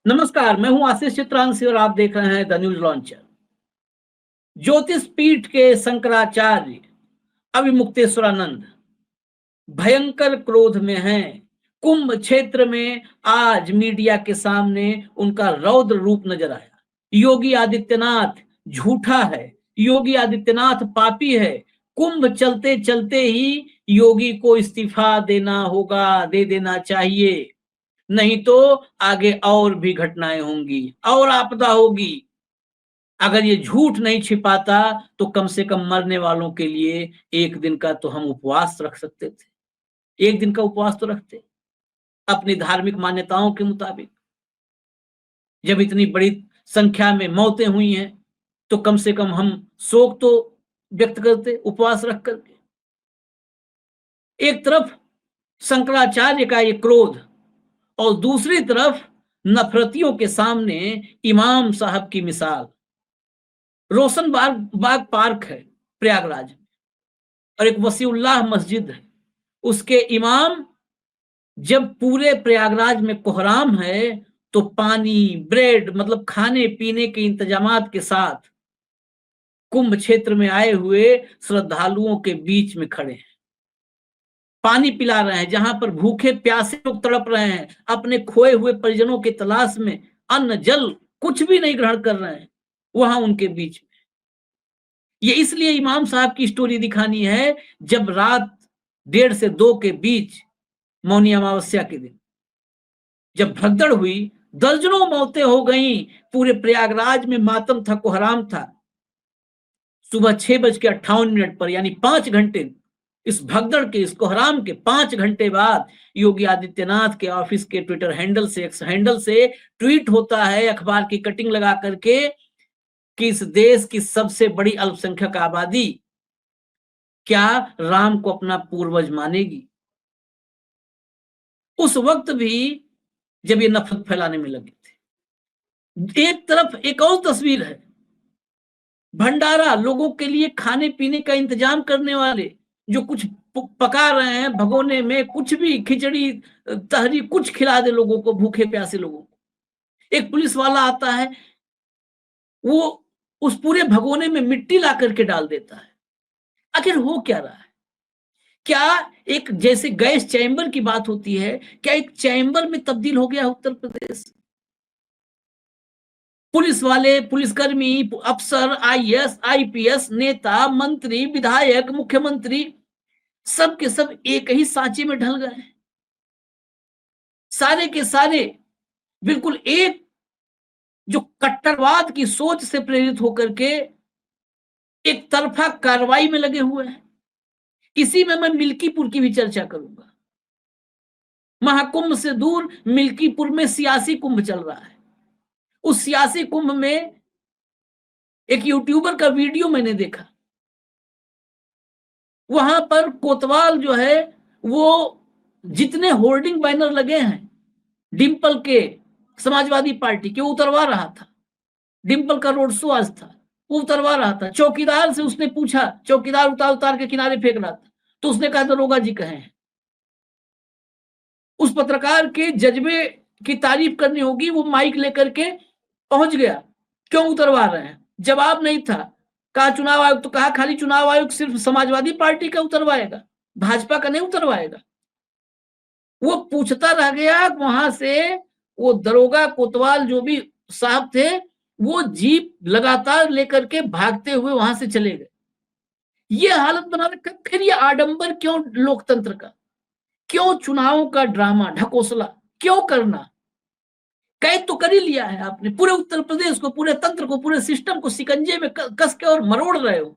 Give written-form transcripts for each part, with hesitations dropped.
नमस्कार, मैं हूं आशीष चित्रांशी और आप देख रहे हैं द न्यूज लॉन्चर। ज्योतिष पीठ के शंकराचार्य अविमुक्तेश्वरानंद भयंकर क्रोध में हैं। कुंभ क्षेत्र में आज मीडिया के सामने उनका रौद्र रूप नजर आया। योगी आदित्यनाथ झूठा है, योगी आदित्यनाथ पापी है। कुंभ चलते चलते ही योगी को इस्तीफा देना होगा, दे देना चाहिए, नहीं तो आगे और भी घटनाएं होंगी और आपदा होगी। अगर ये झूठ नहीं छिपाता तो कम से कम मरने वालों के लिए एक दिन का तो हम उपवास रख सकते थे। एक दिन का उपवास तो रखते अपनी धार्मिक मान्यताओं के मुताबिक। जब इतनी बड़ी संख्या में मौतें हुई हैं तो कम से कम हम शोक तो व्यक्त करते उपवास रख करके। एक तरफ शंकराचार्य का ये क्रोध और दूसरी तरफ नफरतियों के सामने इमाम साहब की मिसाल। रोशन बाग पार्क है प्रयागराज में और एक वसीउल्लाह मस्जिद है। उसके इमाम जब पूरे प्रयागराज में कोहराम है तो पानी, ब्रेड, मतलब खाने पीने के इंतजामात के साथ कुंभ क्षेत्र में आए हुए श्रद्धालुओं के बीच में खड़े हैं, पानी पिला रहे हैं। जहां पर भूखे प्यासे लोग तड़प रहे हैं, अपने खोए हुए परिजनों की तलाश में अन्न जल कुछ भी नहीं ग्रहण कर रहे हैं, वहां उनके बीच में। ये इसलिए इमाम साहब की स्टोरी दिखानी है जब रात 1:30 से 2 के बीच मौनी अमावस्या के दिन जब भगदड़ हुई, दर्जनों मौतें हो गईं, पूरे प्रयागराज में मातम था, कोहराम था। सुबह 6:58 पर यानी 5 घंटे इस भगदड़ के, इस कोहराम के 5 घंटे बाद योगी आदित्यनाथ के ऑफिस के ट्विटर हैंडल से, एक्स हैंडल से ट्वीट होता है अखबार की कटिंग लगा करके कि इस देश की सबसे बड़ी अल्पसंख्यक आबादी क्या राम को अपना पूर्वज मानेगी। उस वक्त भी जब ये नफरत फैलाने में लगे थे। एक तरफ एक और तस्वीर है, भंडारा, लोगों के लिए खाने पीने का इंतजाम करने वाले जो कुछ पका रहे हैं भगोने में, कुछ भी खिचड़ी तहरी कुछ खिला दे लोगों को, भूखे प्यासे लोगों को। एक पुलिस वाला आता है, वो उस पूरे भगोने में मिट्टी ला करके डाल देता है। आखिर हो क्या रहा है? क्या एक जैसे गैस चैम्बर की बात होती है, क्या एक चैम्बर में तब्दील हो गया उत्तर प्रदेश? पुलिस वाले, पुलिसकर्मी, अफसर, आईएएस, आईपीएस, नेता, मंत्री, विधायक, मुख्यमंत्री, सब के सब एक ही सांचे में ढल गए। सारे के सारे बिल्कुल एक जो कट्टरवाद की सोच से प्रेरित होकर के एक तरफा कार्रवाई में लगे हुए हैं। इसी में मैं मिल्कीपुर की भी चर्चा करूंगा। महाकुंभ से दूर मिल्कीपुर में सियासी कुंभ चल रहा है। उस सियासी कुंभ में एक यूट्यूबर का वीडियो मैंने देखा। वहां पर कोतवाल जो है वो जितने होर्डिंग बैनर लगे हैं डिंपल के, समाजवादी पार्टी के, उतरवा रहा था। डिंपल का रोड शो आज था, वो उतरवा रहा था। चौकीदार से उसने पूछा, चौकीदार उतार उतार के किनारे फेंक रहा था, तो उसने कहा दरोगा जी कहे हैं। उस पत्रकार के जज्बे की तारीफ करनी होगी, वो माइक लेकर के पहुंच गया, क्यों उतरवा रहे हैं? जवाब नहीं था। कहा चुनाव आयोग, तो कहा खाली चुनाव आयोग सिर्फ समाजवादी पार्टी का उतरवाएगा, भाजपा का नहीं उतरवाएगा। वो पूछता रह गया। वहां से वो दरोगा कोतवाल जो भी साहब थे, वो जीप लगातार लेकर के भागते हुए वहां से चले गए। ये हालत बना रखा। फिर ये आडंबर क्यों लोकतंत्र का? क्यों चुनावों का ड्रामा, ढकोसला क्यों करना? कैद तो कर ही लिया है आपने पूरे उत्तर प्रदेश को, पूरे तंत्र को, पूरे सिस्टम को सिकंजे में कस के और मरोड़ रहे हो।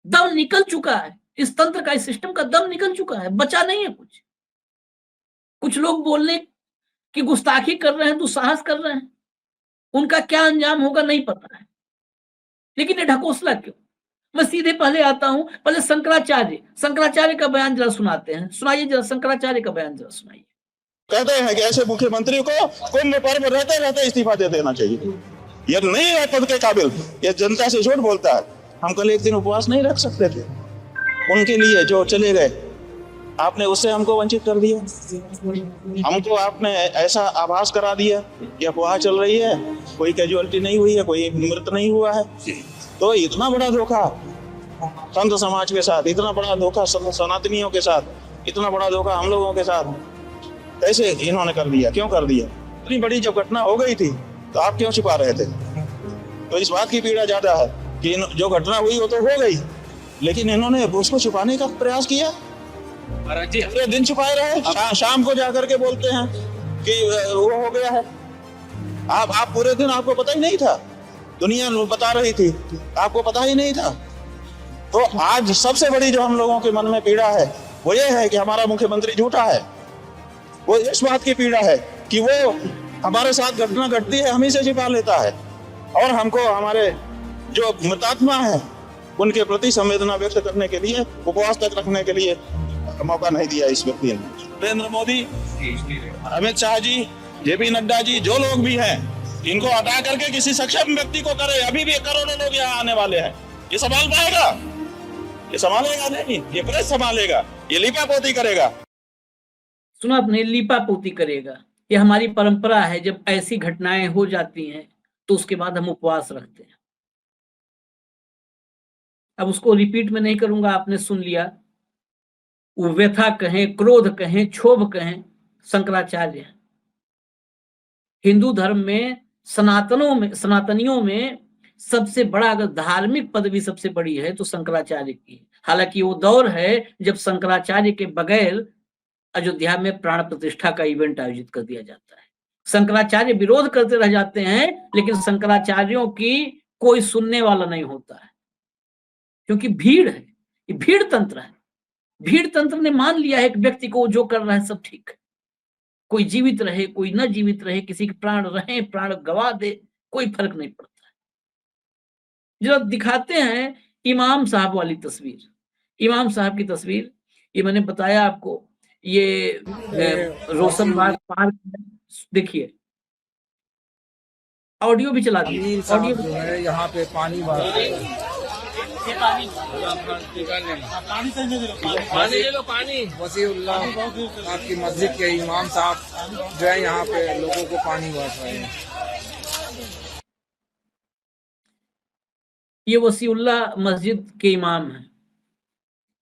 दम निकल चुका है इस तंत्र का, इस सिस्टम का दम निकल चुका है, बचा नहीं है कुछ। कुछ लोग बोलने की गुस्ताखी कर रहे हैं, दुस्साहस कर रहे हैं, उनका क्या अंजाम होगा नहीं पता है। लेकिन ये ढकोसला क्यों? मैं सीधे पहले आता हूं, पहले शंकराचार्य का बयान जरा सुनाते हैं। सुनाइए जरा, शंकराचार्य का बयान जरा सुनाइए। कहते हैं कि ऐसे मुख्यमंत्री को कुंभ पर्व रहते रहते इस्तीफा दे देना चाहिए, ये नहीं है पद के काबिल, ये जनता से झूठ बोलता है। हम कल एक दिन उपवास नहीं रख सकते थे उनके लिए जो चले गए, आपने उससे हमको वंचित कर दिया। हमको आपने ऐसा आभास करा दिया कि अफवाह चल रही है, कोई कैजुअलिटी नहीं हुई है, कोई मृत नहीं हुआ है। तो इतना बड़ा धोखा संत समाज के साथ, इतना बड़ा धोखा सनातनियों के साथ, इतना बड़ा धोखा हम लोगों के साथ कैसे इन्होंने कर दिया? क्यों कर दिया? इतनी बड़ी जब घटना हो गई थी तो आप क्यों छिपा रहे थे? तो इस बात की पीड़ा ज्यादा है कि जो घटना हुई वो तो हो गई, लेकिन इन्होंने उसको छुपाने का प्रयास किया। पूरे दिन छुपाए रहे, शाम को जाकर के बोलते हैं कि वो हो गया है। आप पूरे दिन आपको पता ही नहीं था, दुनिया बता रही थी, आपको पता ही नहीं था। तो आज सबसे बड़ी जो हम लोगों के मन में पीड़ा है वो ये है कि हमारा मुख्यमंत्री झूठा है। वो इस बात की पीड़ा है कि वो हमारे साथ घटना घटती है, हम ही से छिपा लेता है, और हमको हमारे जो मृतात्मा है उनके प्रति संवेदना व्यक्त करने के लिए, उपवास तक रखने के लिए मौका नहीं दिया इस व्यक्ति ने। नरेंद्र मोदी, अमित शाह जी, जेपी नड्डा जी, जो लोग भी हैं, इनको हटा करके किसी सक्षम व्यक्ति को करे। अभी भी करोड़ों लोग यहाँ आने वाले हैं, ये संभाल पाएगा? ये संभालेगा नहीं, ये प्रेस संभालेगा, ये लीपापोती करेगा। सुना आपने, लीपापोती करेगा। ये हमारी परंपरा है, जब ऐसी घटनाएं हो जाती हैं तो उसके बाद हम उपवास रखते हैं। अब उसको रिपीट में नहीं करूंगा, आपने सुन लिया। वो व्यथा कहें, क्रोध कहें, क्षोभ कहें, शंकराचार्य हिंदू धर्म में, सनातनियों में सबसे बड़ा, अगर धार्मिक पदवी सबसे बड़ी है तो शंकराचार्य की। हालांकि वो दौर है जब शंकराचार्य के बगैर अयोध्या में प्राण प्रतिष्ठा का इवेंट आयोजित कर दिया जाता है। शंकराचार्य विरोध करते रह जाते हैं, लेकिन शंकराचार्यों की कोई सुनने वाला नहीं होता है, क्योंकि भीड़ है, ये भीड़ तंत्र है। भीड़ तंत्र ने मान लिया है एक व्यक्ति को, जो कर रहा है सब ठीक है। कोई जीवित रहे, कोई न जीवित रहे, किसी के प्राण रहे, प्राण गवा दे, कोई फर्क नहीं पड़ता है। जरा दिखाते हैं इमाम साहब वाली तस्वीर। इमाम साहब की तस्वीर, ये मैंने बताया आपको, ये रोशनबाग पार्क, देखिए ऑडियो भी चला दी। ऑडियो जो है यहाँ पे पानी भर पानी ले लो, पानी। वसीउल्लाह आपकी मस्जिद के इमाम साहब जो है यहाँ पे लोगों को पानी भर रहे हैं। ये वसीउल्लाह मस्जिद के इमाम हैं।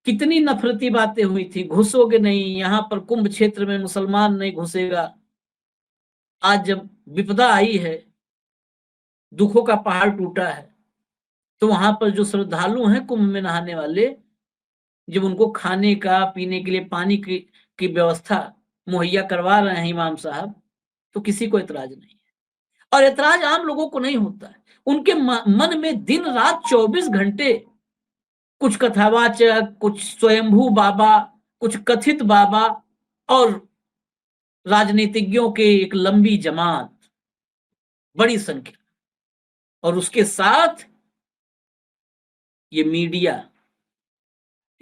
कितनी नफरती बातें हुई थी, घुसोगे नहीं, यहाँ पर कुंभ क्षेत्र में मुसलमान नहीं घुसेगा। आज जब विपदा आई है, दुखों का पहाड़ टूटा है, तो वहां पर जो श्रद्धालु हैं कुंभ में नहाने वाले, जब उनको खाने का, पीने के लिए पानी की व्यवस्था मुहैया करवा रहे हैं इमाम साहब, तो किसी को एतराज नहीं है। और एतराज आम लोगों को नहीं होता है। उनके मन में दिन रात 24 घंटे कुछ कथावाचक, कुछ स्वयंभू बाबा, कुछ कथित बाबा और राजनीतिज्ञों के एक लंबी जमात, बड़ी संख्या, और उसके साथ ये मीडिया।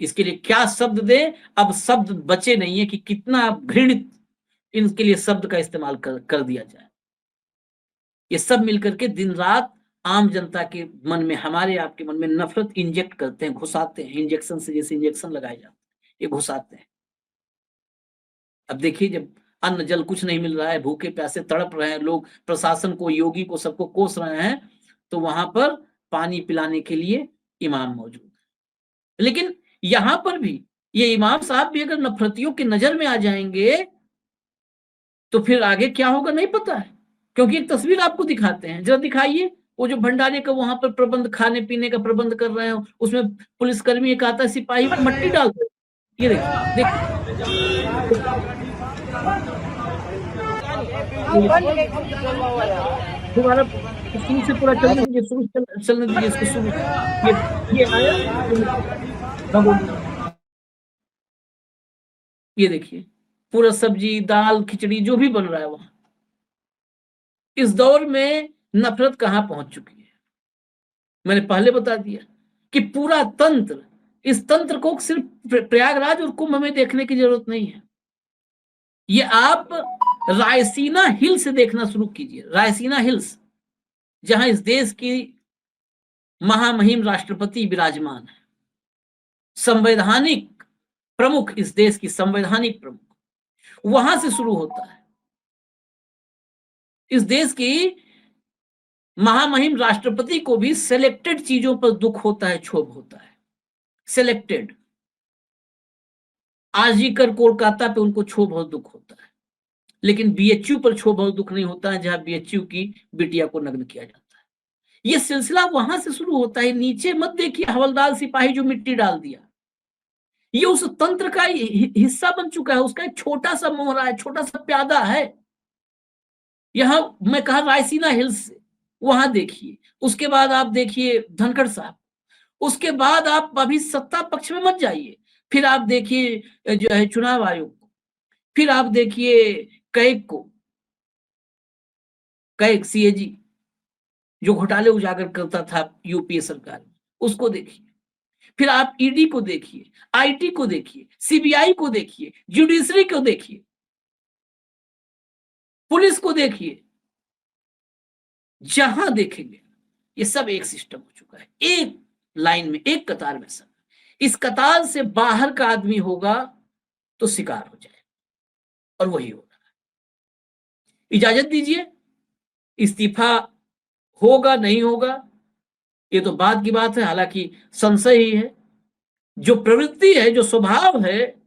इसके लिए क्या शब्द दे, अब शब्द बचे नहीं है कि कितना घृणित इनके लिए शब्द का इस्तेमाल कर दिया जाए। ये सब मिलकर के दिन रात आम जनता के मन में, हमारे आपके मन में नफरत इंजेक्ट करते हैं, घुसाते हैं। इंजेक्शन से, जैसे इंजेक्शन लगाए जाते हैं, ये घुसाते हैं। अब देखिए, जब अन्न जल कुछ नहीं मिल रहा है, भूखे प्यासे तड़प रहे हैं लोग, प्रशासन को, योगी को, सबको कोस रहे हैं, तो वहां पर पानी पिलाने के लिए इमाम मौजूद है। लेकिन यहां पर भी ये इमाम साहब भी अगर नफरतियों की नजर में आ जाएंगे तो फिर आगे क्या होगा नहीं पता है। क्योंकि एक तस्वीर आपको दिखाते हैं, जरा दिखाइए। वो जो भंडारे का वहां पर प्रबंध, खाने पीने का प्रबंध कर रहे हैं, उसमें पुलिसकर्मी एक आता है, सिपाही मट्टी डाल दे। ये देखिए, दोबारा शुरू से पूरा चलने दीजिए, चलने दीजिए इसको शुरू। ये आया, ये देखिए पूरा सब्जी, दाल, खिचड़ी जो भी बन रहा है वहां। इस दौर में नफरत कहां पहुंच चुकी है, मैंने पहले बता दिया कि पूरा तंत्र, इस तंत्र को सिर्फ प्रयागराज और कुंभ में देखने की जरूरत नहीं है। ये आप रायसीना हिल से देखना शुरू कीजिए। रायसीना हिल्स, जहां इस देश की महामहिम राष्ट्रपति विराजमान है, संवैधानिक प्रमुख, इस देश की संवैधानिक प्रमुख, वहां से शुरू होता है। इस देश की महामहिम राष्ट्रपति को भी सिलेक्टेड चीजों पर दुख होता है, क्षोभ होता है, सिलेक्टेड। आजीकर कोलकाता पे उनको क्षोभ और दुख होता है, लेकिन बीएचयू पर क्षोभ और दुख नहीं होता है, जहां बीएचयू की बिटिया को नग्न किया जाता है। ये सिलसिला वहां से शुरू होता है। नीचे मत देखिए हवलदार सिपाही जो मिट्टी डाल दिया, ये उस तंत्र का हिस्सा बन चुका है, उसका एक छोटा सा मोहरा है, छोटा सा प्यादा है। यहां मैं कहा रायसीना हिल्स से, वहां देखिए, उसके बाद आप देखिए धनखड़ साहब, उसके बाद आप अभी सत्ता पक्ष में मत जाइए, फिर आप देखिए जो है चुनाव आयोग को, फिर आप देखिए कैग को, कैग सीएजी जो घोटाले उजागर करता था यूपीए सरकार में, उसको देखिए, फिर आप ईडी को देखिए, आईटी को देखिए, सीबीआई को देखिए, जुडिशरी को देखिए, पुलिस को देखिए, जहां देखेंगे ये सब एक सिस्टम हो चुका है, एक लाइन में, एक कतार में सब। इस कतार से बाहर का आदमी होगा तो शिकार हो जाए, और वही हो रहा है। इजाजत दीजिए, इस्तीफा होगा नहीं होगा ये तो बाद की बात है, हालांकि संशय ही है। जो प्रवृत्ति है, जो स्वभाव है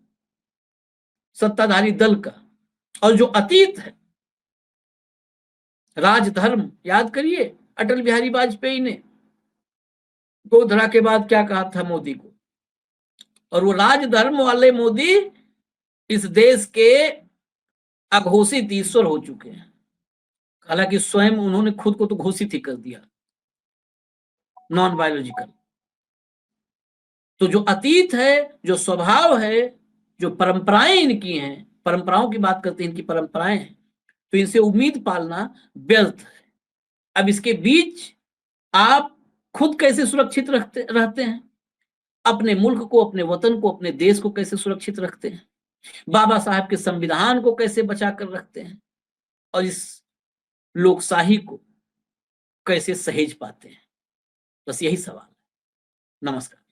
सत्ताधारी दल का, और जो अतीत है, राजधर्म, याद करिए अटल बिहारी वाजपेयी ने गोधरा के बाद क्या कहा था मोदी को, और वो राजधर्म वाले मोदी इस देश के अघोषित ईश्वर हो चुके हैं। हालांकि स्वयं उन्होंने खुद को तो घोषित ही कर दिया, नॉन बायोलॉजिकल। तो जो अतीत है, जो स्वभाव है, जो परंपराएं इनकी हैं, परंपराओं की बात करते हैं, इनकी परंपराएं हैं, तो इनसे उम्मीद पालना व्यर्थ है। अब इसके बीच आप खुद कैसे सुरक्षित रहते हैं, अपने मुल्क को, अपने वतन को, अपने देश को कैसे सुरक्षित रखते हैं, बाबा साहब के संविधान को कैसे बचा कर रखते हैं, और इस लोकशाही को कैसे सहेज पाते हैं, बस यही सवाल है। नमस्कार।